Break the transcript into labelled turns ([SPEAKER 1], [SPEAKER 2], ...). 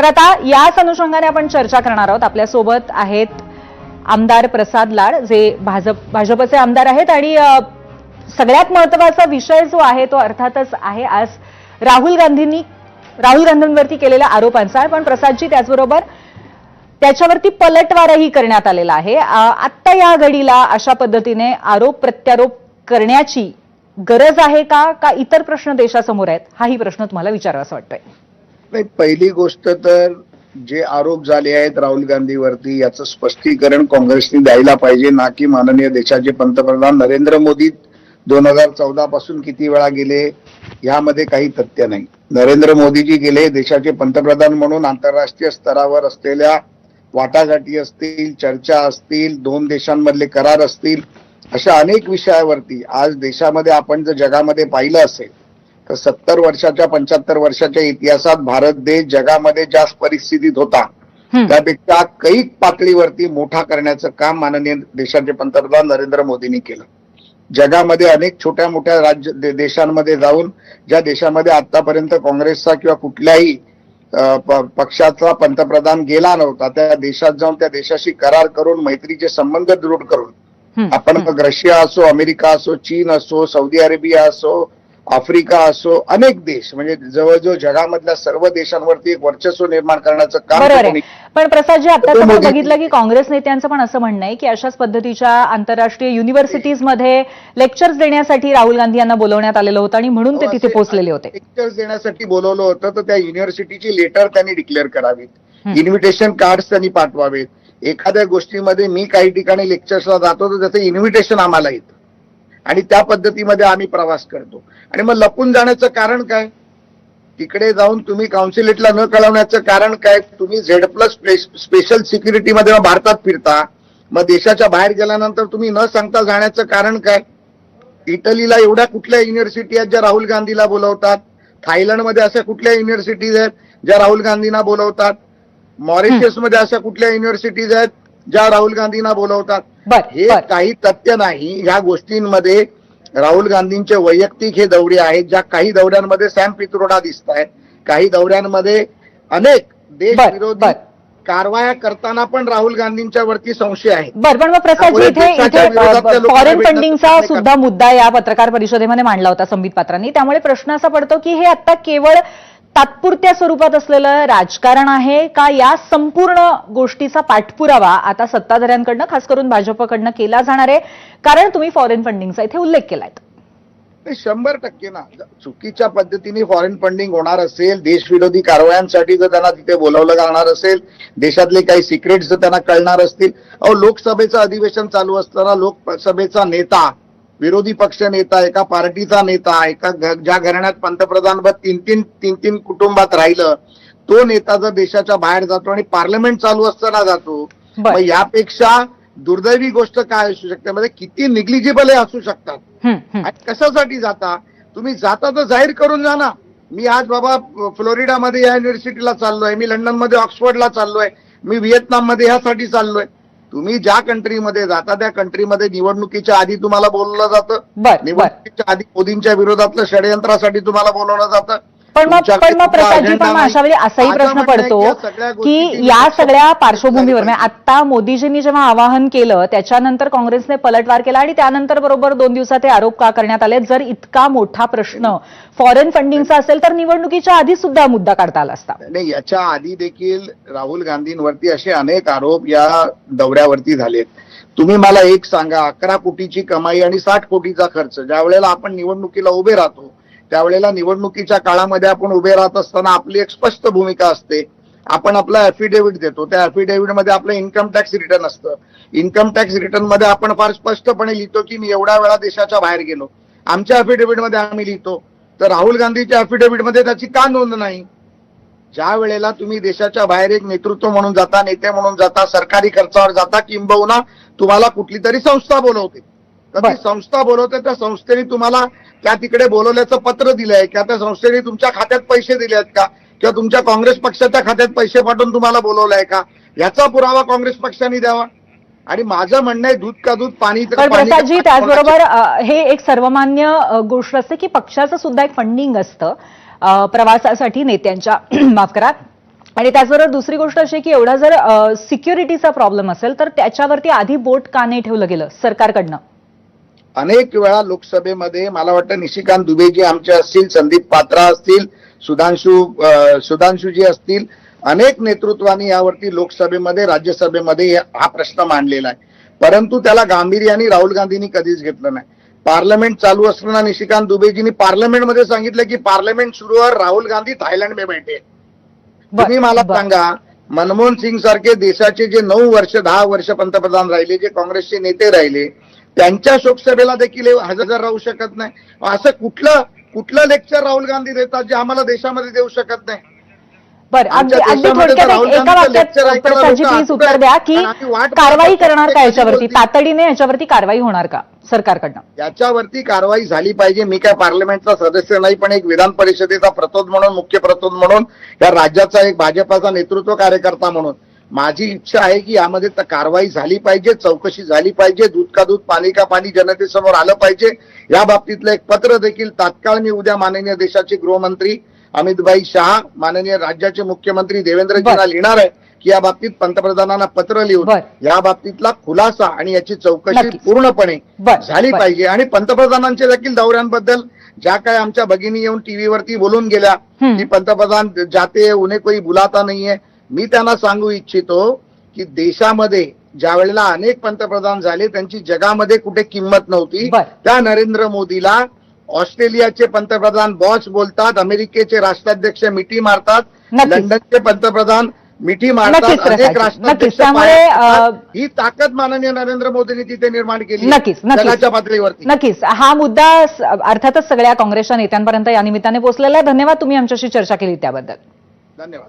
[SPEAKER 1] तर आता याच अनुषंगाने आपण चर्चा करणार आहोत. आपल्यासोबत आहेत आमदार प्रसाद लाड, जे भाजपचे आमदार आहेत. आणि सगळ्यात महत्त्वाचा विषय जो आहे तो अर्थातच आहे आज राहुल गांधींवरती केलेल्या आरोपांचा. पण प्रसादजी, त्याचबरोबर त्याच्यावरती पलटवारही करण्यात आलेला आहे. आत्ता या घडीला अशा पद्धतीने आरोप प्रत्यारोप करण्याची गरज आहे का इतर प्रश्न देशासमोर आहेत, हाही प्रश्न तुम्हाला विचारावासा वाटतोय?
[SPEAKER 2] नाही, पहिली गोष्ट तर जे आरोप झाले आहेत राहुल गांधीवरती याचं स्पष्टीकरण काँग्रेसने द्यायला पाहिजे, ना की माननीय देशाचे पंतप्रधान नरेंद्र मोदी 2014 पासून किती वेळा गेले यामध्ये काही तथ्य नाही. नरेंद्र मोदीजी गेले देशाचे पंतप्रधान म्हणून आंतरराष्ट्रीय स्तरावर असलेल्या वाटाघाटी असतील, चर्चा असतील, दोन देशांमधले करार असतील, अशा अनेक विषयावरती आज देशामध्ये आपण जर जगामध्ये पाहिलं असेल तर 70 वर्षाच्या 75 वर्षाच्या इतिहासात भारत देश जगामध्ये ज्या परिस्थितीत होता त्यापेक्षा कैक पातळीवरती मोठा करण्याचं काम माननीय देशाचे पंतप्रधान नरेंद्र मोदींनी केलं. जगामध्ये अनेक छोट्या मोठ्या देशांमध्ये जाऊन, ज्या देशामध्ये आतापर्यंत काँग्रेसचा किंवा कुठल्याही पक्षाचा पंतप्रधान गेला नव्हता, त्या देशात जाऊन त्या देशाशी करार करून मैत्रीचे संबंध दृढ करून आपण मग रशिया असो, अमेरिका असो, चीन असो, सौदी अरेबिया असो, आफ्रिका असो, अनेक देश, म्हणजे जवळजवळ जगामधल्या सर्व देशांवरती एक वर्चस्व निर्माण करण्याचं काम.
[SPEAKER 1] पण प्रसादजी, आता तुम्ही बघितलं की काँग्रेस नेत्यांचं पण असं म्हणणं आहे की अशाच पद्धतीच्या आंतरराष्ट्रीय युनिव्हर्सिटीजमध्ये लेक्चर्स देण्यासाठी राहुल गांधी यांना बोलवण्यात आलेलं होतं आणि म्हणून ते तिथे पोहोचलेले होते.
[SPEAKER 2] लेक्चर्स देण्यासाठी बोलवलं होतं तर त्या युनिव्हर्सिटीची लेटर त्यांनी डिक्लेअर करावीत, इन्व्हिटेशन कार्ड्स त्यांनी पाठवावेत. एखाद्या गोष्टीमध्ये मी काही ठिकाणी लेक्चर्सला जातो तर त्याचं इन्व्हिटेशन आम्हाला येतं आणि त्या पद्धतीमध्ये आम्ही प्रवास करतो. आणि मग लपून जाण्याचं कारण काय? तिकडे जाऊन तुम्ही कौन्सिलेटला न कळवण्याचं कारण काय? तुम्ही Z+ स्पेशल सिक्युरिटीमध्ये भारतात फिरता, मग देशाच्या बाहेर गेल्यानंतर तुम्ही न सांगता जाण्याचं कारण काय? इटलीला एवढ्या कुठल्या युनिव्हर्सिटी आहेत ज्या राहुल गांधीला बोलवतात? थायलंडमध्ये अशा कुठल्या युनिव्हर्सिटीज आहेत ज्या राहुल गांधींना बोलवतात? मॉरिशसमध्ये अशा कुठल्या युनिव्हर्सिटीज आहेत ज्या राहुल गांधींना बोलवतात? हे काही तथ्य नाही. ह्या गोष्टींमध्ये राहुल गांधींचे वैयक्तिक हे दौरे आहेत, ज्या काही दौऱ्यांमध्ये सॅम पित्रोडा दिसत आहेत, काही दौऱ्यांमध्ये अनेक देशविरोधी कारवाया करताना पण राहुल गांधींच्या वरती संशय आहे.
[SPEAKER 1] पण मग प्रसादजी, इथे फॉरेन फंडिंगचा सुद्धा मुद्दा या पत्रकार परिषदेमध्ये मांडला होता संबित पात्रांनी. त्यामुळे प्रश्न असा पडतो की हे आता केवळ तात्पुरत्या स्वरूपात असलेलं राजकारण आहे का या संपूर्ण गोष्टीचा पाठपुरावा आता सत्ताधाऱ्यांकडनं, खास करून भाजपकडनं केला जाणार आहे? कारण तुम्ही फॉरेन फंडिंगचा इथे उल्लेख केलाय.
[SPEAKER 2] 100% ना, चुकीच्या पद्धतीने फॉरेन फंडिंग होणार असेल, देशविरोधी कारवायांसाठी जर त्यांना तिथे बोलावलं जाणार असेल, देशातले काही सिक्रेट्स जर त्यांना कळणार असतील. लोकसभेचं अधिवेशन चालू असताना लोकसभेचा नेता, विरोधी पक्ष नेता, एका पार्टीचा नेता, ज्या घराण्यात पंतप्रधान तीन कुटुंबात राहिलं, तो नेता जर देशाच्या बाहेर जातो आणि पार्लमेंट चालू असताना जातो, मग यापेक्षा दुर्दैवी गोष्ट काय असू शकते? म्हणजे किती निग्लिजिबल असू शकतात. कशासाठी जाता तुम्ही? जाता तर जाहीर करून जा ना. मी आज बाबा फ्लोरिडामध्ये या युनिव्हर्सिटीला चाललोय, मी लंडनमध्ये ऑक्सफर्डला चाललोय, मी व्हिएतनाममध्ये ह्यासाठी चाललोय. तुम्ही ज्या कंट्रीमध्ये जाता त्या कंट्रीमध्ये निवडणुकीच्या आधी तुम्हाला बोलवलं जातं, निवडणुकीच्या आधी मोदींच्या विरोधातल्या षडयंत्रासाठी तुम्हाला बोलवलं जातं.
[SPEAKER 1] पण मग प्रसादजी, पण अशा वेळी असाही प्रश्न पडतो की या सगळ्या पार्श्वभूमीवर आता मोदीजींनी जेव्हा आवाहन केलं त्याच्यानंतर काँग्रेसने पलटवार केला आणि त्यानंतर बरोबर 2 दिवसात हे आरोप का करण्यात आले? जर इतका मोठा प्रश्न फॉरेन फंडिंगचा असेल तर निवडणुकीच्या आधी सुद्धा मुद्दा काढता आला असता.
[SPEAKER 2] नाही, याच्या आधी देखील राहुल गांधींवरती असे अनेक आरोप या दौऱ्यावरती झालेत. तुम्ही मला एक सांगा, 11 कोटीची कमाई आणि 60 कोटीचा खर्च, ज्या वेळेला आपण निवडणुकीला उभे राहतो त्यावेळेला निवडणुकीच्या काळामध्ये आपण उभे राहत असताना आपली एक स्पष्ट भूमिका असते. आपण आपला ऍफिडेव्हिट देतो, त्या ऍफिडेव्हिटमध्ये आपलं इन्कम टॅक्स रिटर्न असतं. इन्कम टॅक्स रिटर्न मध्ये आपण फार स्पष्टपणे लिहितो की मी एवढ्या वेळा देशाच्या बाहेर गेलो. आमच्या ऍफिडेव्हिटमध्ये आम्ही लिहितो, तर राहुल गांधीच्या ऍफिडेव्हिटमध्ये त्याची का नोंद नाही? ज्या वेळेला तुम्ही देशाच्या बाहेर एक नेतृत्व म्हणून जाता, नेते म्हणून जाता, सरकारी खर्चावर जाता, किंबहुना तुम्हाला कुठली तरी संस्था बोलवते, तर ती संस्था बोलवते, त्या संस्थेने तुम्हाला त्या तिकडे बोलवल्याचं पत्र दिलंय किंवा त्या संस्थेने तुमच्या खात्यात पैसे दिले आहेत का, किंवा तुमच्या काँग्रेस पक्षाच्या खात्यात पैसे पाठवून तुम्हाला बोलवलंय का, याचा पुरावा काँग्रेस पक्षाने द्यावा. आणि माझं म्हणणं आहे, दूध का दूध, पाणी तर पाणी.
[SPEAKER 1] प्रसादजी, त्याचबरोबर हे एक सर्वमान्य गोष्ट असते की पक्षाचं सुद्धा एक फंडिंग असतं प्रवासासाठी नेत्यांच्या, माफ करा, आणि त्याचबरोबर दुसरी गोष्ट अशी की एवढा जर सिक्युरिटीचा प्रॉब्लेम असेल तर त्याच्यावरती आधी बोट का नाही ठेवलं गेलं सरकारकडनं?
[SPEAKER 2] अनेक वेळा लोकसभेमध्ये मला वाटतं निशिकांत दुबेजी आमचे असतील, संदीप पात्रा असतील, सुधांशुजी असतील, अनेक नेतृत्वांनी यावरती लोकसभेमध्ये राज्यसभेमध्ये हा प्रश्न मांडलेला आहे. परंतु त्याला गांभीर्याने राहुल गांधींनी कधीच घेतलं नाही. पार्लमेंट चालू असताना निशिकांत दुबेजींनी पार्लमेंटमध्ये सांगितलं की पार्लमेंट सुरू और राहुल गांधी थायलंड में बैठे. तुम्ही मला सांगा, मनमोहन सिंग सारखे देशाचे जे 9 वर्ष 10 वर्ष पंतप्रधान राहिले, जे काँग्रेसचे नेते राहिले, त्यांच्या शोकसभेला देखील हजर राहू शकत नाही. असं कुठलं लेक्चर राहुल गांधी देतात जे आम्हाला देशामध्ये देऊ शकत नाही?
[SPEAKER 1] बरं, अगदी
[SPEAKER 2] आमच्या
[SPEAKER 1] अगदी
[SPEAKER 2] देशामध्ये
[SPEAKER 1] थोडक्यात
[SPEAKER 2] तर राहुल
[SPEAKER 1] एका
[SPEAKER 2] गांधीचं lecture
[SPEAKER 1] वाक्यात
[SPEAKER 2] ऐकायला
[SPEAKER 1] प्रसादजी
[SPEAKER 2] लोकं
[SPEAKER 1] प्लीज
[SPEAKER 2] हसतायत.
[SPEAKER 1] उत्तर द्या की
[SPEAKER 2] आणि आम्ही वाट
[SPEAKER 1] कारवाई
[SPEAKER 2] बघतो
[SPEAKER 1] करणार
[SPEAKER 2] ते
[SPEAKER 1] का
[SPEAKER 2] कधी
[SPEAKER 1] याच्यावरती?
[SPEAKER 2] बोलतील.
[SPEAKER 1] तातडीने याच्यावरती कारवाई होणार का सरकारकडनं?
[SPEAKER 2] याच्यावरती कारवाई झाली पाहिजे. मी काय पार्लमेंटचा सदस्य नाही, पण एक विधान परिषदेचा प्रतोद म्हणून, मुख्य प्रतोद म्हणून, या राज्याचा एक भाजपाचा नेतृत्व कार्यकर्ता म्हणून माझी इच्छा आहे की यामध्ये कारवाई झाली पाहिजे, चौकशी झाली पाहिजे, दूध का दूध पाणी का पाणी जनतेसमोर आलं पाहिजे. या बाबतीतलं एक पत्र देखील तात्काळ मी उद्या माननीय देशाचे गृहमंत्री अमितभाई शहा, माननीय राज्याचे मुख्यमंत्री देवेंद्रजींना लिहिणार आहे की या बाबतीत पंतप्रधानांना पत्र लिहून या बाबतीतला खुलासा आणि याची चौकशी पूर्णपणे झाली पाहिजे. आणि पंतप्रधानांच्या देखील दौऱ्यांबद्दल ज्या काय आमच्या भगिनी येऊन टीव्हीवरती बोलून गेल्या की पंतप्रधान जाते उन्हें कोई बुलाता नाहीये, मी त्यांना सांगू इच्छितो की देशामध्ये ज्या वेळेला अनेक पंतप्रधान झाले त्यांची जगामध्ये कुठे किंमत नव्हती. त्या नरेंद्र मोदीला ऑस्ट्रेलियाचे पंतप्रधान बॉस बोलतात, अमेरिकेचे राष्ट्राध्यक्ष मिठी मारतात, लंडनचे पंतप्रधान मिठी मारतात, अनेक राष्ट्राध्यक्ष ही ताकद माननीय नरेंद्र मोदींनी तिथे निर्माण केली जगाच्या पातळीवरती.
[SPEAKER 1] नक्कीच हा मुद्दा अर्थातच सगळ्या काँग्रेसच्या नेत्यांपर्यंत या निमित्ताने पोहोचलेला आहे. धन्यवाद, तुम्ही आमच्याशी चर्चा केली त्याबद्दल.
[SPEAKER 2] धन्यवाद.